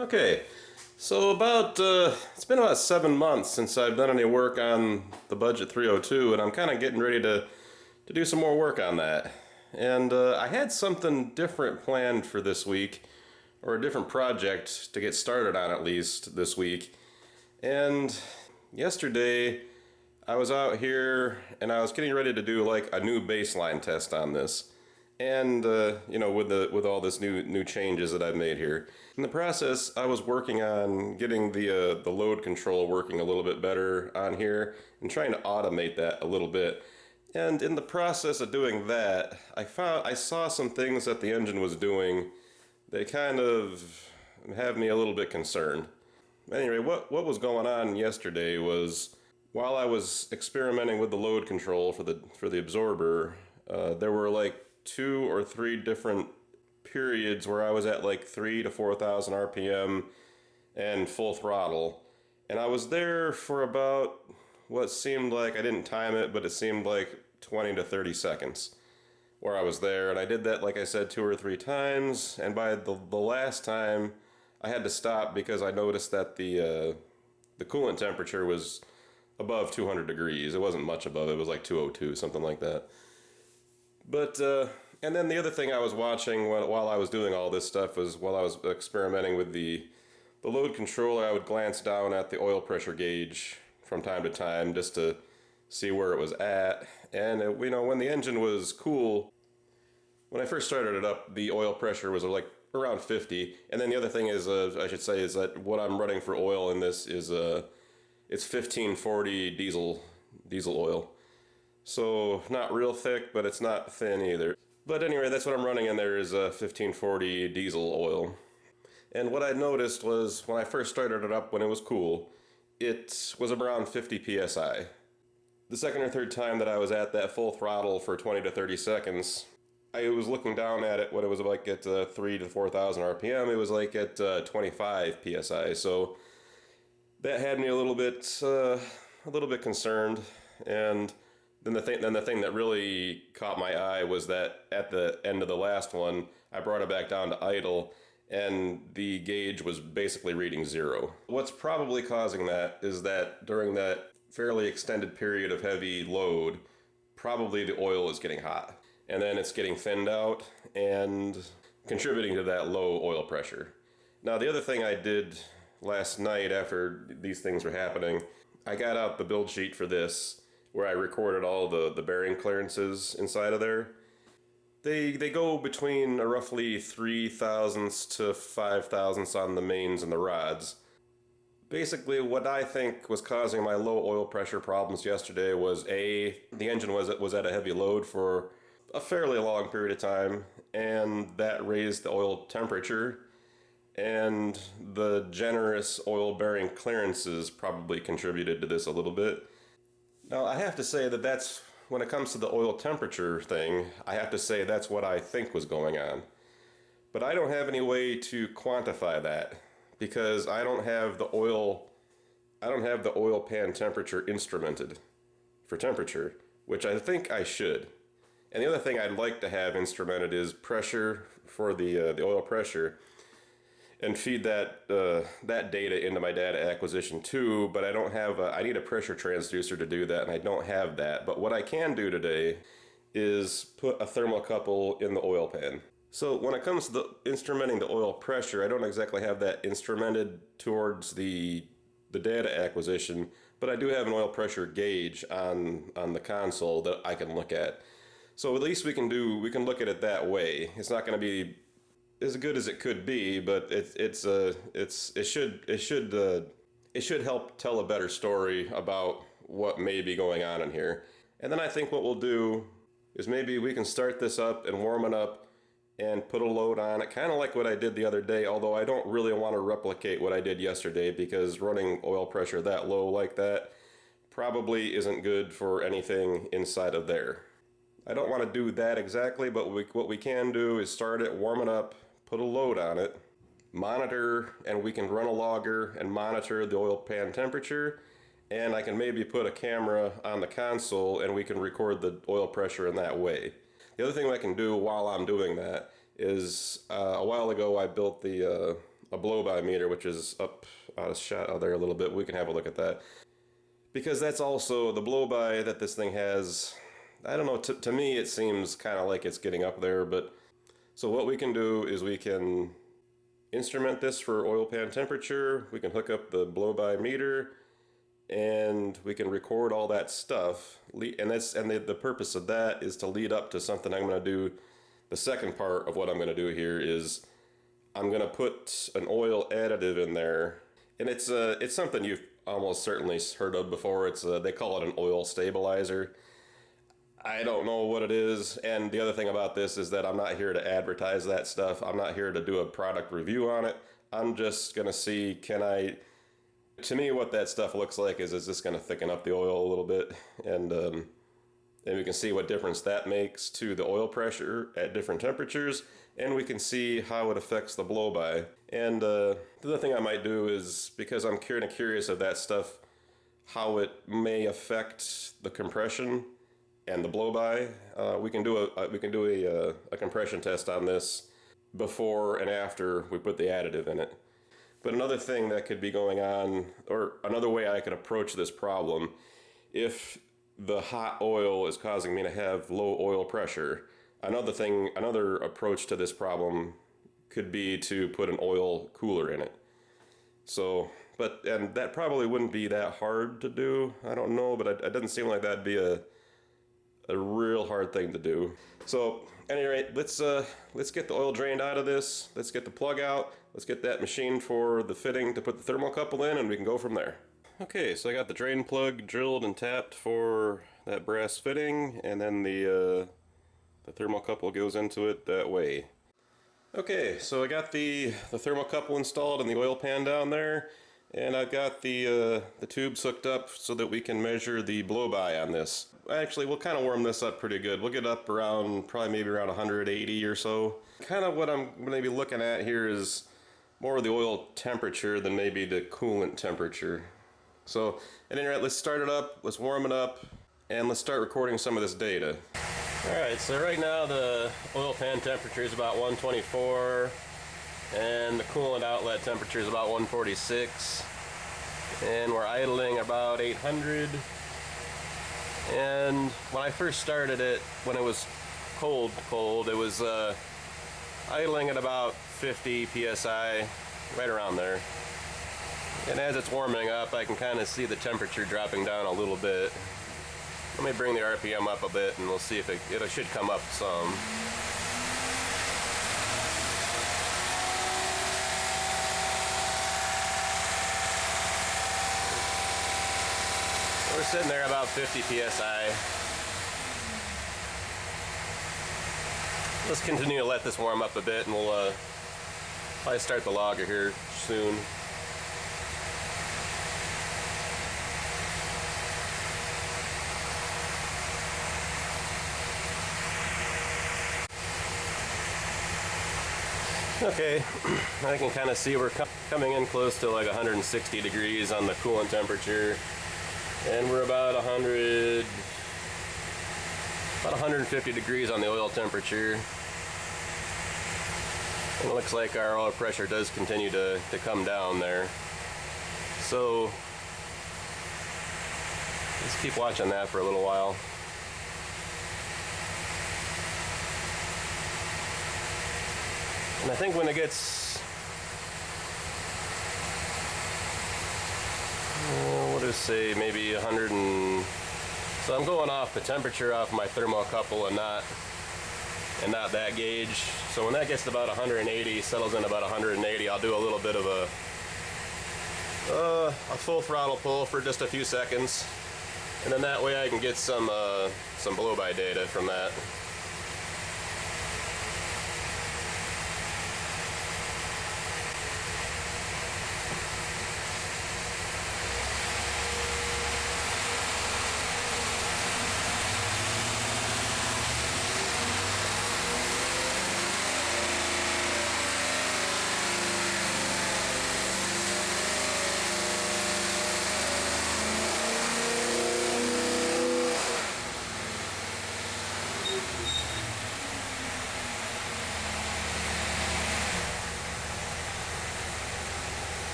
Okay, so it's been about 7 months since I've done any work on the Budget 302, and I'm kind of getting ready to do some more work on that. And I had something different planned for this week, or a different project to get started on at least this week. And yesterday I was out here and I was getting ready to do like a new baseline test on this. And with all this new changes that I've made here. In the process, I was working on getting the load control working a little bit better on here and trying to automate that a little bit. And in the process of doing that, I saw some things that the engine was doing. They kind of have me a little bit concerned. Anyway, what was going on yesterday was while I was experimenting with the load control for the absorber, there were like 2 or 3 different periods where I was at like 3 to 4,000 RPM and full throttle, and I was there for about what seemed like, I didn't time it, but it seemed like 20 to 30 seconds where I was there, and I did that like I said 2 or 3 times, and by the last time I had to stop because I noticed that the coolant temperature was above 200 degrees. It wasn't much above, it was like 202, something like that. But, and then the other thing I was watching while I was doing all this stuff was while I was experimenting with the load controller, I would glance down at the oil pressure gauge from time to time just to see where it was at. And, when the engine was cool, when I first started it up, the oil pressure was like around 50. And then the other thing is, I should say, is that what I'm running for oil in this is, it's 1540 diesel oil. So not real thick, but it's not thin either. But anyway, that's what I'm running in there is 1540 diesel oil. And what I noticed was when I first started it up when it was cool, it was around 50 psi. The second or third time that I was at that full throttle for 20 to 30 seconds, I was looking down at it when it was like at 3 to 4,000 RPM. It was like at 25 psi. So that had me a little bit concerned. And then the thing that really caught my eye was that at the end of the last one, I brought it back down to idle, and the gauge was basically reading 0. What's probably causing that is that during that fairly extended period of heavy load, probably the oil is getting hot, and then it's getting thinned out and contributing to that low oil pressure. Now, the other thing I did last night after these things were happening, I got out the build sheet for this, where I recorded all the bearing clearances inside of there. They go between a roughly 3 thousandths to 5 thousandths on the mains and the rods. Basically, what I think was causing my low oil pressure problems yesterday was the engine was at a heavy load for a fairly long period of time, and that raised the oil temperature, and the generous oil bearing clearances probably contributed to this a little bit. Now, I have to say that's, when it comes to the oil temperature thing, I have to say that's what I think was going on. But I don't have any way to quantify that because I don't have the oil pan temperature instrumented for temperature, which I think I should. And the other thing I'd like to have instrumented is pressure for the oil pressure, and feed that data into my data acquisition too, but I don't have I need a pressure transducer to do that, and I don't have that. But what I can do today is put a thermocouple in the oil pan. So when it comes to instrumenting the oil pressure, I don't exactly have that instrumented towards the data acquisition, but I do have an oil pressure gauge on the console that I can look at. So at least we can look at it that way. It's not going to be as good as it could be, but it should help tell a better story about what may be going on in here. And then I think what we'll do is maybe we can start this up and warm it up and put a load on it, kind of like what I did the other day, although I don't really want to replicate what I did yesterday because running oil pressure that low like that probably isn't good for anything inside of there. I don't want to do that exactly, but what we can do is start it, warm it up, put a load on it, monitor, and we can run a logger and monitor the oil pan temperature, and I can maybe put a camera on the console and we can record the oil pressure in that way. The other thing I can do while I'm doing that is a while ago I built the a blow-by meter, which is up out of shot out there a little bit. We can have a look at that. Because that's also the blow-by that this thing has. I don't know, to me it seems kind of like it's getting up there, but so what we can do is we can instrument this for oil pan temperature, we can hook up the blow-by meter, and we can record all that stuff. And the purpose of that is to lead up to something I'm going to do. The second part of what I'm going to do here is I'm going to put an oil additive in there, and it's something you've almost certainly heard of before. It's they call it an oil stabilizer. I don't know what it is, and the other thing about this is that I'm not here to advertise that stuff. I'm not here to do a product review on it. I'm just going to see, to me what that stuff looks like is this going to thicken up the oil a little bit, and we can see what difference that makes to the oil pressure at different temperatures, and we can see how it affects the blow-by. And the other thing I might do is, because I'm kind of curious of that stuff, how it may affect the compression and the blow-by. We can do a compression test on this before and after we put the additive in it. But another thing that could be going on, or another way I could approach this problem, if the hot oil is causing me to have low oil pressure, another approach to this problem could be to put an oil cooler in it. So, and that probably wouldn't be that hard to do. I don't know, but it doesn't seem like that'd be a real hard thing to do. So, at any rate, let's get the oil drained out of this. Let's get the plug out. Let's get that machined for the fitting to put the thermocouple in, and we can go from there. Okay, so I got the drain plug drilled and tapped for that brass fitting, and then the thermocouple goes into it that way. Okay, so I got the thermocouple installed in the oil pan down there, and I've got the tubes hooked up so that we can measure the blow-by on this. Actually, we'll kind of warm this up pretty good. We'll get up around, maybe around 180 or so. Kind of what I'm going to be looking at here is more of the oil temperature than maybe the coolant temperature. So, at any rate, let's start it up, let's warm it up, and let's start recording some of this data. Alright, so right now the oil pan temperature is about 124, and the coolant outlet temperature is about 146, and we're idling about 800. And when I first started it, when it was cold, it was idling at about 50 psi, right around there. And as it's warming up, I can kind of see the temperature dropping down a little bit. Let me bring the RPM up a bit, and we'll see if it should come up some. We're sitting there about 50 psi. Let's continue to let this warm up a bit, and we'll probably start the logger here soon. Okay, I can kind of see we're coming in close to like 160 degrees on the coolant temperature, and we're about 150 degrees on the oil temperature. And it looks like our oil pressure does continue to come down there. So let's keep watching that for a little while. And I think when it gets, what do I say, maybe 100 and, so I'm going off the temperature off my thermocouple and not that gauge. So when that gets to about 180, settles in about 180, I'll do a little bit of a full throttle pull for just a few seconds, and then that way I can get some blow-by data from that.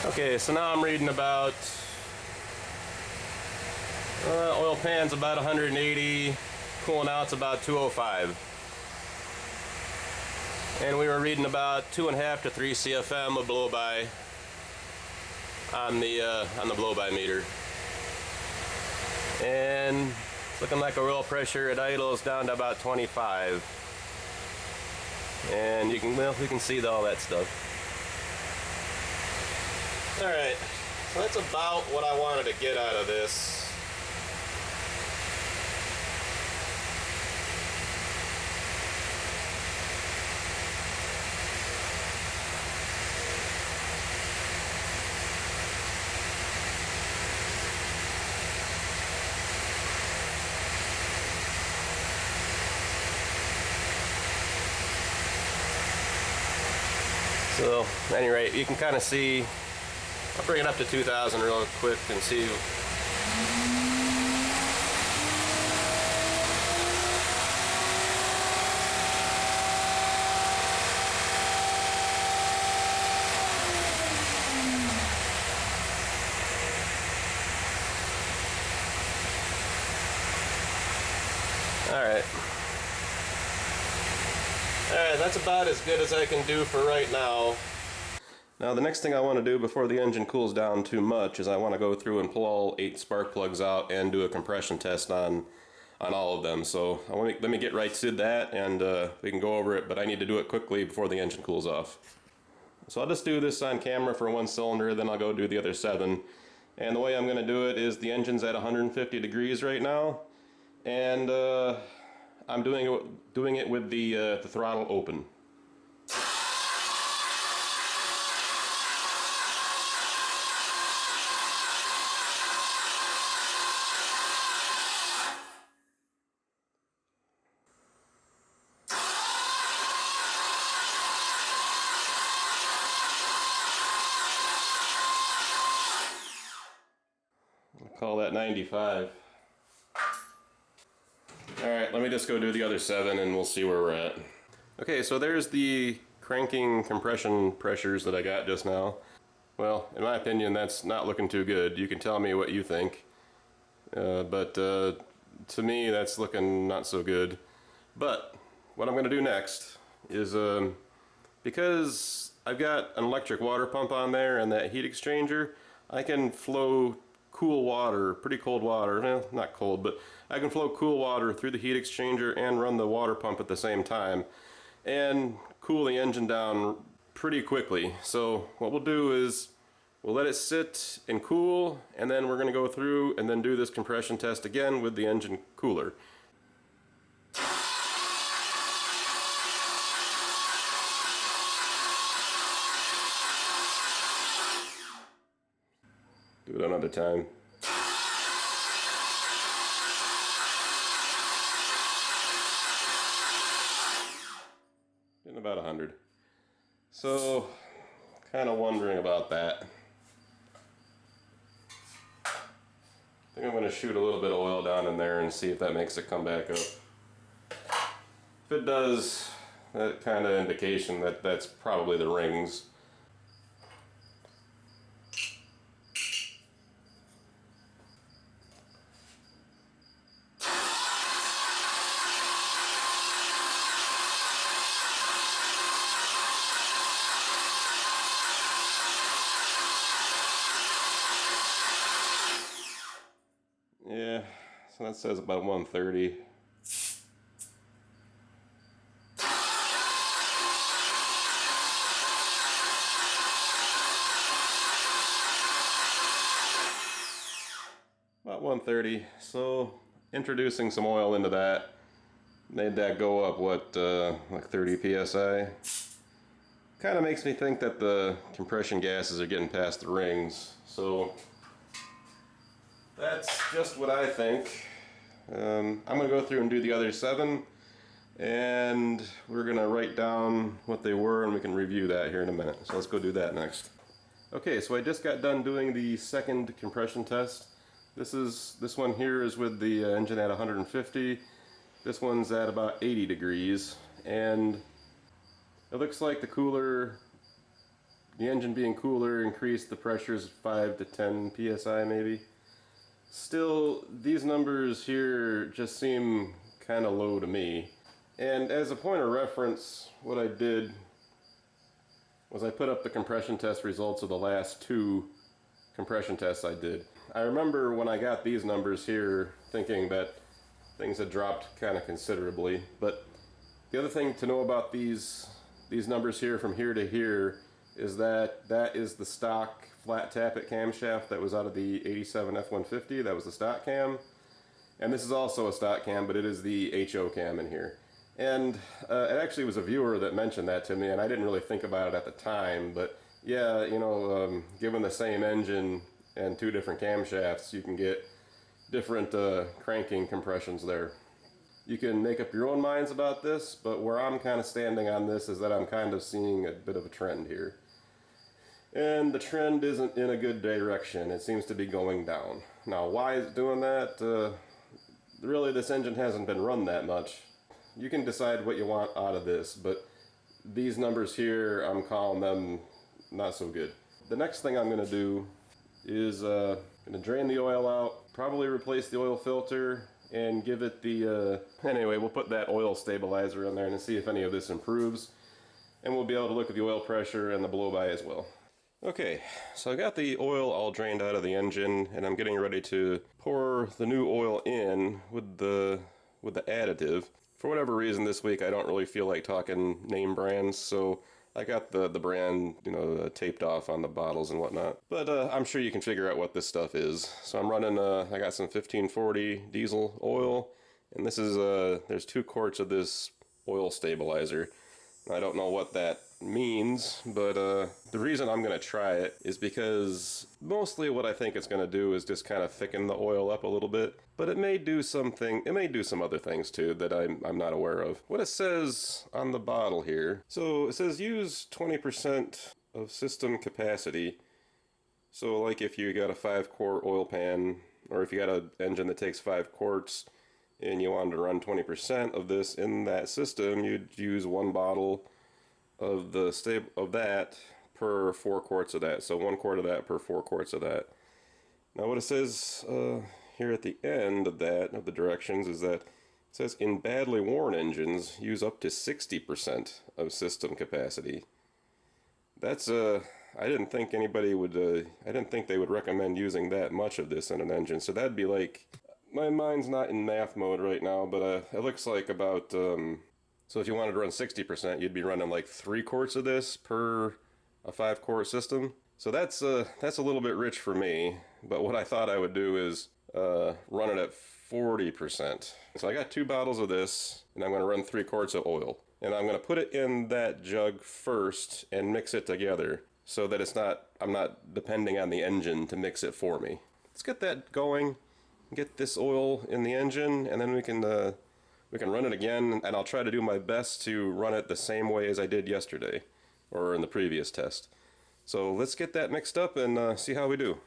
Okay, so now I'm reading about oil pan's about 180, cooling out's about 205. And we were reading about 2.5 to 3 CFM of blow-by on the blow-by meter. And it's looking like our oil pressure at idle is down to about 25. And you can, well, we can see all that stuff. Alright, so that's about what I wanted to get out of this. So, at any rate, you can kind of see, I'll bring it up to 2,000 real quick and see. Alright. Alright, that's about as good as I can do for right now. Now the next thing I want to do before the engine cools down too much is I want to go through and pull all 8 spark plugs out and do a compression test on all of them. So let me get right to that, and we can go over it, but I need to do it quickly before the engine cools off. So I'll just do this on camera for one cylinder, then I'll go do the other 7. And the way I'm going to do it is the engine's at 150 degrees right now, and I'm doing it with the throttle open. I'll call that 95. Alright, let me just go do the other 7 and we'll see where we're at. Okay, so there's the cranking compression pressures that I got just now. Well, in my opinion, that's not looking too good. You can tell me what you think. But to me, that's looking not so good. But what I'm going to do next is, because I've got an electric water pump on there and that heat exchanger, I can flow cool water, pretty cold water, well, not cold, but I can flow cool water through the heat exchanger and run the water pump at the same time and cool the engine down pretty quickly. So what we'll do is we'll let it sit and cool, and then we're going to go through and then do this compression test again with the engine cooler. Do it another time. Getting about 100. So, kind of wondering about that. I think I'm going to shoot a little bit of oil down in there and see if that makes it come back up. If it does, that kind of indication that that's probably the rings. Yeah, so that says about 130. About 130. So introducing some oil into that made that go up, what, like 30 psi. Kind of makes me think that the compression gases are getting past the rings. So that's just what I think. I'm going to go through and do the other 7, and we're going to write down what they were, and we can review that here in a minute. So let's go do that next. Okay, so I just got done doing the second compression test. This one here is with the engine at 150. This one's at about 80 degrees, and it looks like the cooler the engine being cooler increased the pressures 5 to 10 psi maybe. Still, these numbers here just seem kind of low to me. And as a point of reference, what I did was I put up the compression test results of the last 2 compression tests I did. I remember when I got these numbers here thinking that things had dropped kind of considerably, but the other thing to know about these numbers here from here to here is that that is the stock flat tappet camshaft that was out of the 87 F-150. That was the stock cam. And this is also a stock cam, but it is the HO cam in here. And it actually was a viewer that mentioned that to me, and I didn't really think about it at the time, but yeah, you know, given the same engine and 2 different camshafts, you can get different cranking compressions there. You can make up your own minds about this, but where I'm kind of standing on this is that I'm kind of seeing a bit of a trend here. And the trend isn't in a good direction. It seems to be going down. Now, why is it doing that? Really, this engine hasn't been run that much. You can decide what you want out of this, but these numbers here, I'm calling them not so good. The next thing I'm going to do is going to drain the oil out, probably replace the oil filter, and give it the... Anyway, we'll put that oil stabilizer in there and see if any of this improves. And we'll be able to look at the oil pressure and the blow-by as well. Okay, so I got the oil all drained out of the engine, and I'm getting ready to pour the new oil in with the additive. For whatever reason this week I don't really feel like talking name brands, so I got the brand, you know, taped off on the bottles and whatnot. But I'm sure you can figure out what this stuff is. So I'm running, I got some 1540 diesel oil, and this is, there's 2 quarts of this oil stabilizer. I don't know what that means, but the reason I'm going to try it is because mostly what I think it's going to do is just kind of thicken the oil up a little bit, but it may do something, it may do some other things too that I'm not aware of. What it says on the bottle here, so it says use 20% of system capacity. So like if you got a 5-quart oil pan, or if you got an engine that takes 5 quarts and you wanted to run 20% of this in that system, you'd use 1 bottle of that per 4 quarts of that. So 1 quart of that per 4 quarts of that. Now what it says here at the end of that, of the directions, is that it says in badly worn engines use up to 60% of system capacity. That's I didn't think anybody would I didn't think they would recommend using that much of this in an engine. So that'd be like, my mind's not in math mode right now, but it looks like about so if you wanted to run 60%, you'd be running like 3 quarts of this per a 5-quart system. So that's a little bit rich for me, but what I thought I would do is run it at 40%. So I got 2 bottles of this, and I'm going to run 3 quarts of oil. And I'm going to put it in that jug first and mix it together so that I'm not depending on the engine to mix it for me. Let's get that going, get this oil in the engine, and then we can run it again, and I'll try to do my best to run it the same way as I did yesterday, or in the previous test. So let's get that mixed up and see how we do.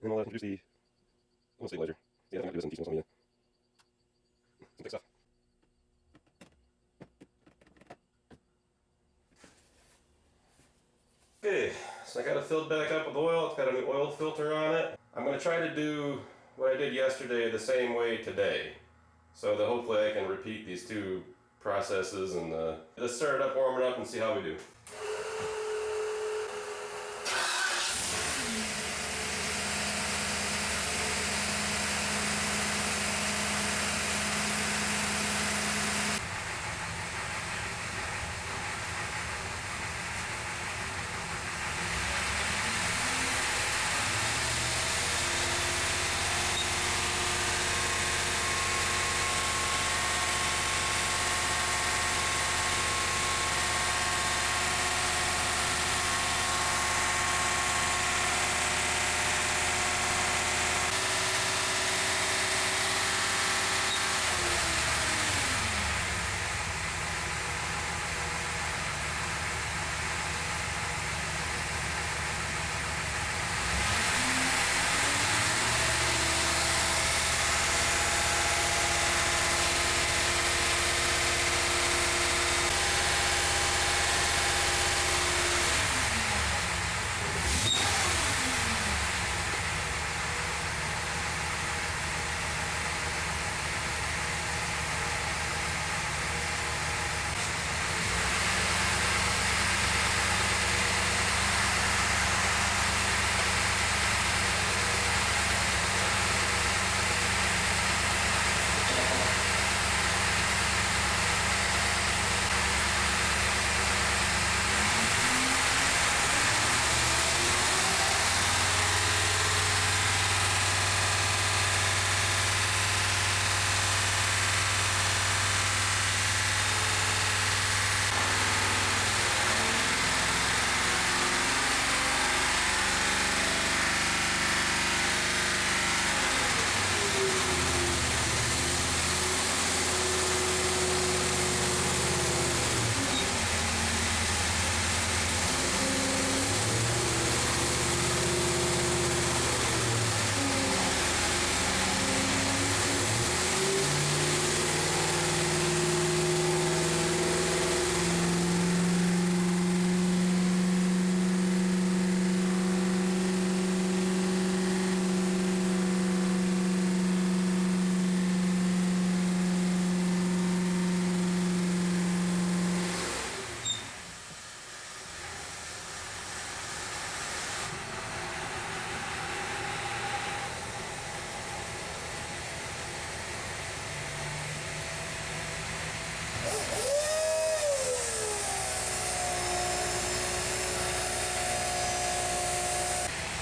And I'll introduce the oil stabilizer. Yeah, I'm going to do this in detail. Some big stuff. Okay, so I got it filled back up with oil. It's got a new oil filter on it. I'm going to try to do what I did yesterday the same way today, so that hopefully I can repeat these 2 processes and let's start it up, warm it up, and see how we do.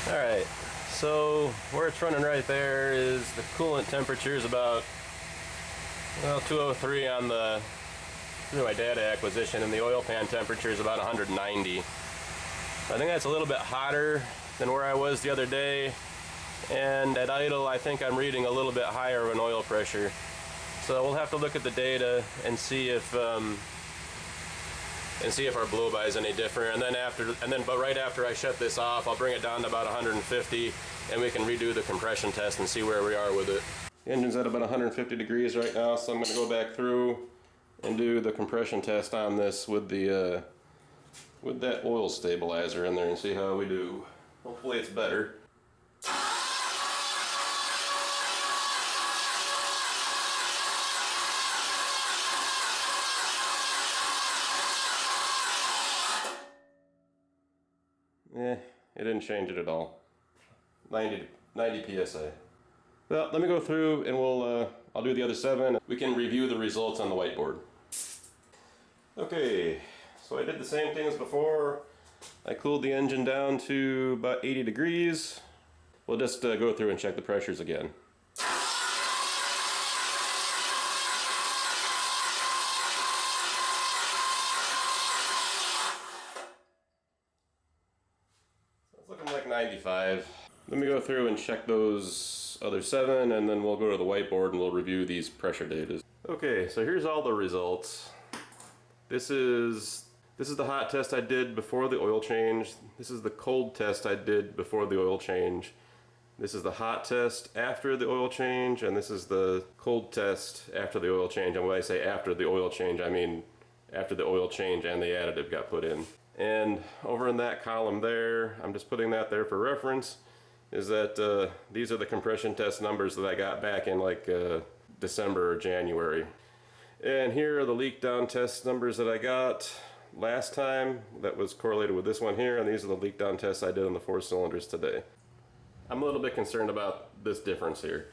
Alright, so where it's running right there is the coolant temperature is about, well, 203 on the, through my data acquisition, and the oil pan temperature is about 190. I think that's a little bit hotter than where I was the other day, and at idle I think I'm reading a little bit higher of an oil pressure. So we'll have to look at the data and see if our blow-by is any different, but right after I shut this off, I'll bring it down to about 150, and we can redo the compression test and see where we are with it. The engine's at about 150 degrees right now, so I'm going to go back through and do the compression test on this with the with that oil stabilizer in there and see how we do. Hopefully it's better. It didn't change it at all. 90 PSI. Well, let me go through and I'll do the other 7. We can review the results on the whiteboard. Okay, so I did the same thing as before. I cooled the engine down to about 80 degrees. We'll just go through and check the pressures again. It's looking like 95. Let me go through and check those other 7, and then we'll go to the whiteboard and we'll review these pressure data. Okay, so here's all the results. This is the hot test I did before the oil change. This is the cold test I did before the oil change. This is the hot test after the oil change, and this is the cold test after the oil change. And when I say after the oil change, I mean after the oil change and the additive got put in. And over in that column there, I'm just putting that there for reference, is that these are the compression test numbers that I got back in like December or January. And here are the leak down test numbers that I got last time that was correlated with this one here, and these are the leak down tests I did on the 4 cylinders today. I'm a little bit concerned about this difference here,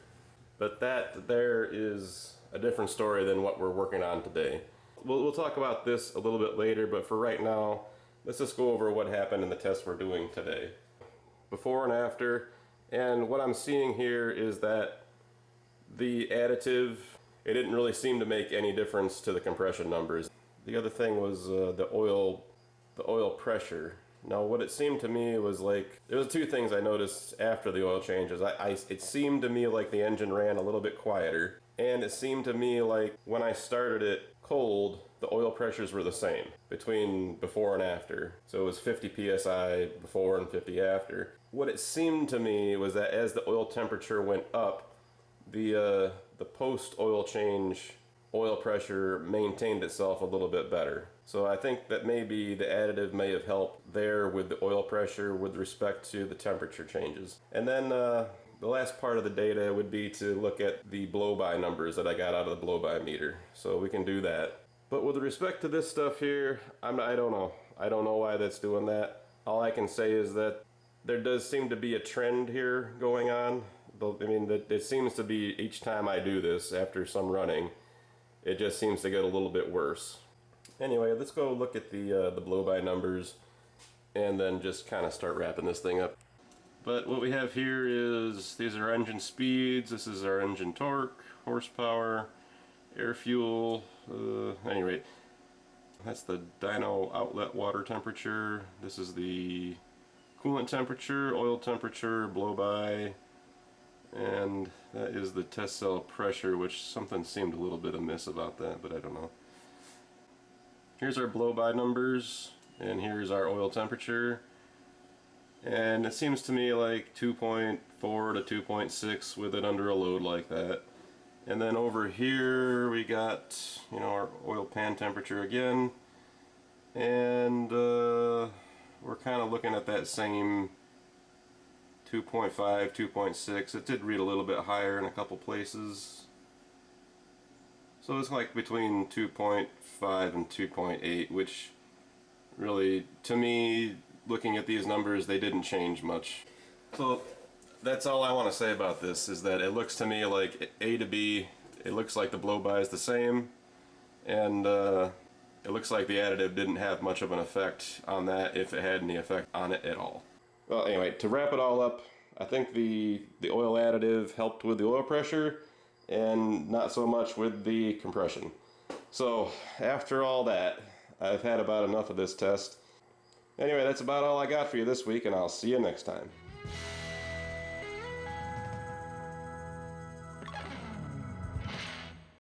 but that there is a different story than what we're working on today. We'll talk about this a little bit later, but for right now, let's just go over what happened in the test we're doing today. Before and after, and what I'm seeing here is that the additive, it didn't really seem to make any difference to the compression numbers. The other thing was the oil pressure. Now what it seemed to me was like, there was 2 things I noticed after the oil changes. It seemed to me like the engine ran a little bit quieter, and it seemed to me like when I started it cold, the oil pressures were the same between before and after. So it was 50 psi before and 50 after. What it seemed to me was that as the oil temperature went up, the post oil change oil pressure maintained itself a little bit better. So I think that maybe the additive may have helped there with the oil pressure with respect to the temperature changes. And then the last part of the data would be to look at the blow-by numbers that I got out of the blow-by meter. So we can do that. But with respect to this stuff here, I don't know. I don't know why that's doing that. All I can say is that there does seem to be a trend here going on. I mean, it seems to be each time I do this after some running, it just seems to get a little bit worse. Anyway, let's go look at the blow-by numbers and then just kind of start wrapping this thing up. But what we have here is, these are engine speeds, this is our engine torque, horsepower, air fuel, at any rate. That's the dyno outlet water temperature, this is the coolant temperature, oil temperature, blow-by, and that is the test cell pressure, which something seemed a little bit amiss about that, but I don't know. Here's our blow-by numbers, and here's our oil temperature. And it seems to me like 2.4 to 2.6 with it under a load like that. And then over here we got, you know, our oil pan temperature again. And we're kind of looking at that same 2.5, 2.6. It did read a little bit higher in a couple places. So it's like between 2.5 and 2.8, which really, to me, looking at these numbers, they didn't change much. So that's all I want to say about this, is that it looks to me like A to B, it looks like the blow-by is the same, and it looks like the additive didn't have much of an effect on that, if it had any effect on it at all. Well, anyway, to wrap it all up, I think the oil additive helped with the oil pressure and not so much with the compression. So after all that, I've had about enough of this test. Anyway, that's about all I got for you this week, and I'll see you next time.